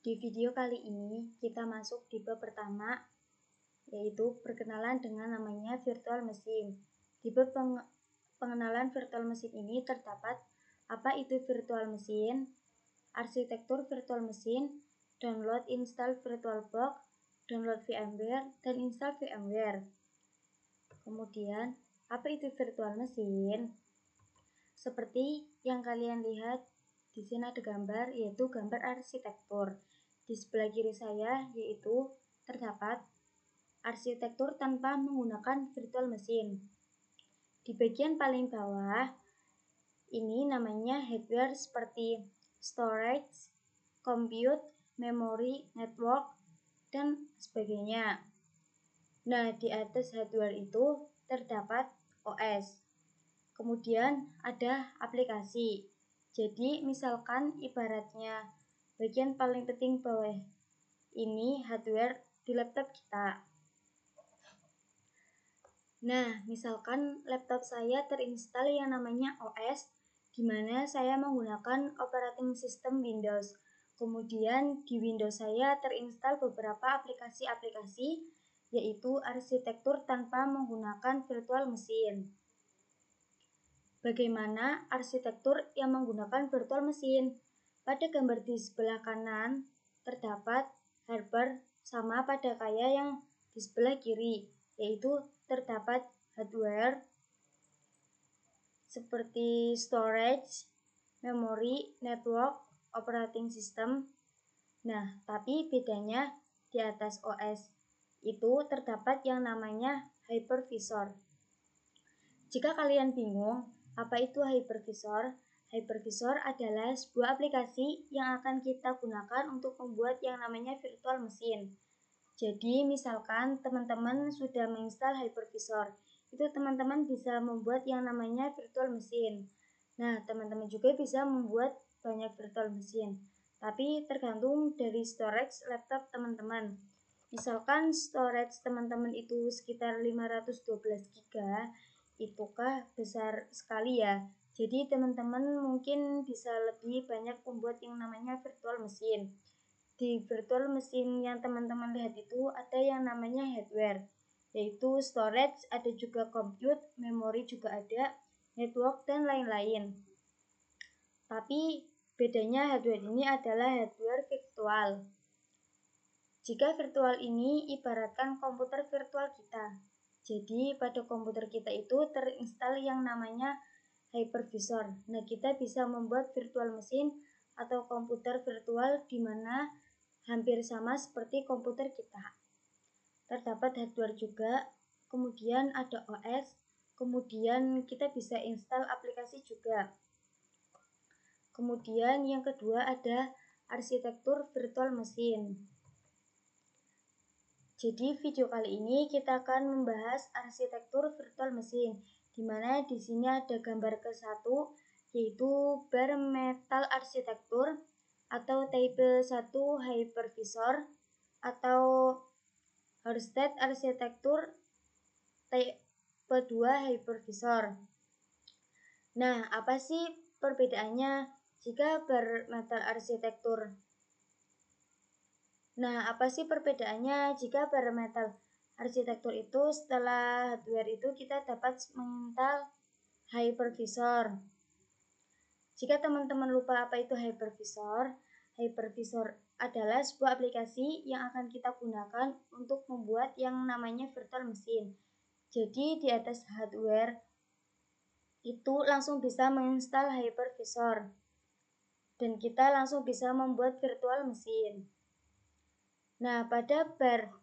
Di video kali ini kita masuk di bab pertama, yaitu perkenalan dengan namanya virtual machine. Di bab pengenalan virtual machine ini terdapat apa itu virtual machine, arsitektur virtual machine, download install VirtualBox, download VMware, dan install VMware. Kemudian, apa itu virtual machine? Seperti yang kalian lihat, di sini ada gambar, yaitu gambar arsitektur. Di sebelah kiri saya, yaitu terdapat arsitektur tanpa menggunakan virtual machine. Di bagian paling bawah, ini namanya hardware seperti storage, compute, memory, network, dan sebagainya. Nah, di atas hardware itu terdapat OS. Kemudian ada aplikasi. Jadi, misalkan ibaratnya bagian paling penting bawah ini hardware di laptop kita. Nah, misalkan laptop saya terinstall yang namanya OS, di mana saya menggunakan operating system Windows. Kemudian di Windows saya terinstall beberapa aplikasi-aplikasi, yaitu arsitektur tanpa menggunakan virtual machine. Bagaimana arsitektur yang menggunakan virtual machine? Pada gambar di sebelah kanan terdapat hardware sama pada kayak yang di sebelah kiri, yaitu terdapat hardware seperti storage, memory, network, operating system. Nah, tapi bedanya di atas OS itu terdapat yang namanya hypervisor. Jika kalian bingung apa itu hypervisor, hypervisor adalah sebuah aplikasi yang akan kita gunakan untuk membuat yang namanya virtual machine. Jadi, misalkan teman-teman sudah menginstal hypervisor, itu teman-teman bisa membuat yang namanya virtual machine. Nah, teman-teman juga bisa membuat banyak virtual machine, tapi tergantung dari storage laptop teman-teman. Misalkan storage teman-teman itu sekitar 512 GB, itukah besar sekali ya. Jadi teman-teman mungkin bisa lebih banyak membuat yang namanya virtual machine. Di virtual machine yang teman-teman lihat itu ada yang namanya hardware, yaitu storage, ada juga compute, memory juga ada, network, dan lain-lain. Tapi bedanya hardware ini adalah hardware virtual. Jika virtual ini ibaratkan komputer virtual kita. Jadi pada komputer kita itu terinstall yang namanya hypervisor. Nah, kita bisa membuat virtual machine atau komputer virtual di mana hampir sama seperti komputer kita. Terdapat hardware juga, kemudian ada OS, kemudian kita bisa install aplikasi juga. Kemudian yang kedua ada arsitektur virtual machine. Jadi video kali ini kita akan membahas arsitektur virtual machine, di mana di sini ada gambar ke-1, yaitu bare metal arsitektur atau tipe 1 hypervisor atau hosted arsitektur tipe 2 hypervisor. Nah, apa sih perbedaannya jika bare metal arsitektur? Nah, apa sih perbedaannya jika bare metal arsitektur itu setelah hardware itu kita dapat menginstal hypervisor? Jika teman-teman lupa apa itu hypervisor, hypervisor adalah sebuah aplikasi yang akan kita gunakan untuk membuat yang namanya virtual machine. Jadi di atas hardware itu langsung bisa menginstal hypervisor dan kita langsung bisa membuat virtual machine. Nah, pada bare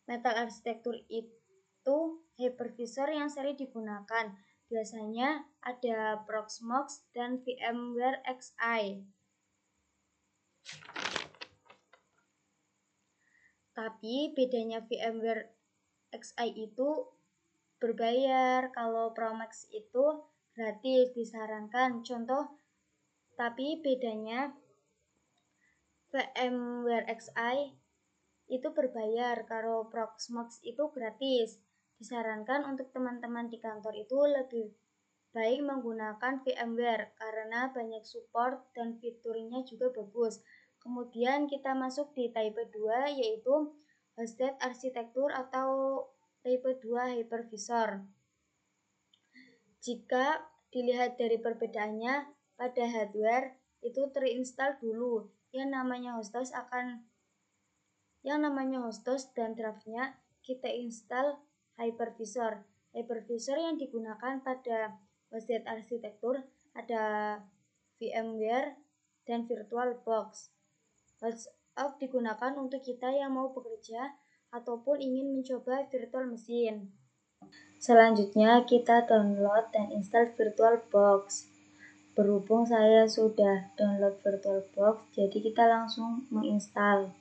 metal arsitektur itu hypervisor yang sering digunakan. Biasanya ada Proxmox dan VMware XI. Tapi bedanya VMware XI itu berbayar, kalau Proxmox itu gratis, disarankan. Contoh, tapi bedanya VMware XI itu berbayar, kalau Proxmox itu gratis. Disarankan untuk teman-teman di kantor itu lebih baik menggunakan VMware karena banyak support dan fiturnya juga bagus. Kemudian kita masuk di tipe 2 yaitu hosted arsitektur atau tipe 2 hypervisor. Jika dilihat dari perbedaannya, pada hardware itu terinstall dulu yang namanya hostos dan draftnya kita install hypervisor. Hypervisor yang digunakan pada hosted arsitektur ada VMware dan VirtualBox. HotOff digunakan untuk kita yang mau bekerja ataupun ingin mencoba virtual machine. Selanjutnya kita download dan install VirtualBox. Berhubung saya sudah download VirtualBox, jadi kita langsung menginstal.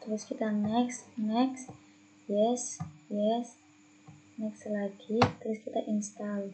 Terus kita next, yes, next lagi, terus kita install.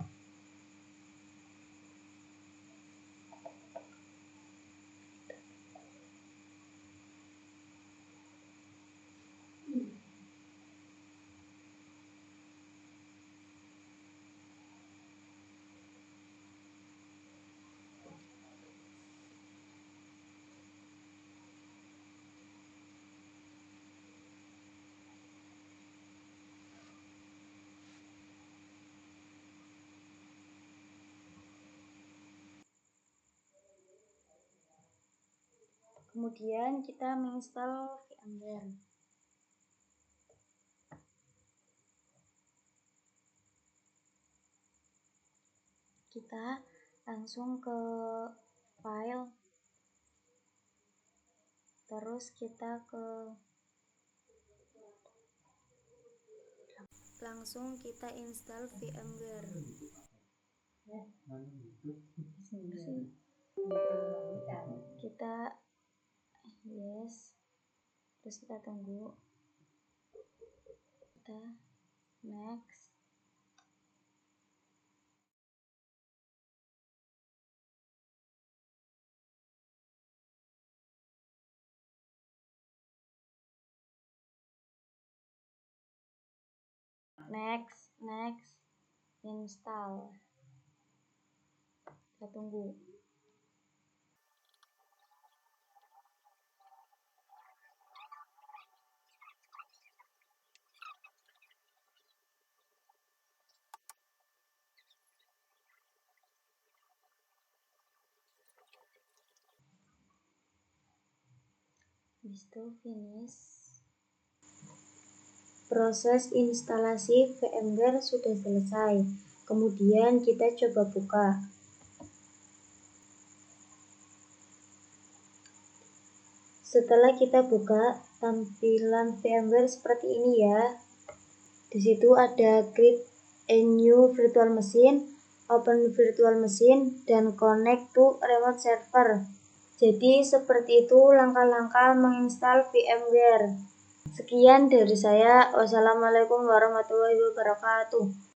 Kemudian kita menginstal VMware. Kita langsung ke file, terus kita langsung kita install VMware. Kita yes, terus kita tunggu, kita next, install, kita tunggu. Habis itu finish. Proses instalasi VMware sudah selesai. Kemudian kita coba buka. Setelah kita buka, tampilan VMware seperti ini ya. Di situ ada create a new virtual machine, open virtual machine, dan connect to remote server. Jadi seperti itu langkah-langkah menginstal VMware. Sekian dari saya. Wassalamualaikum warahmatullahi wabarakatuh.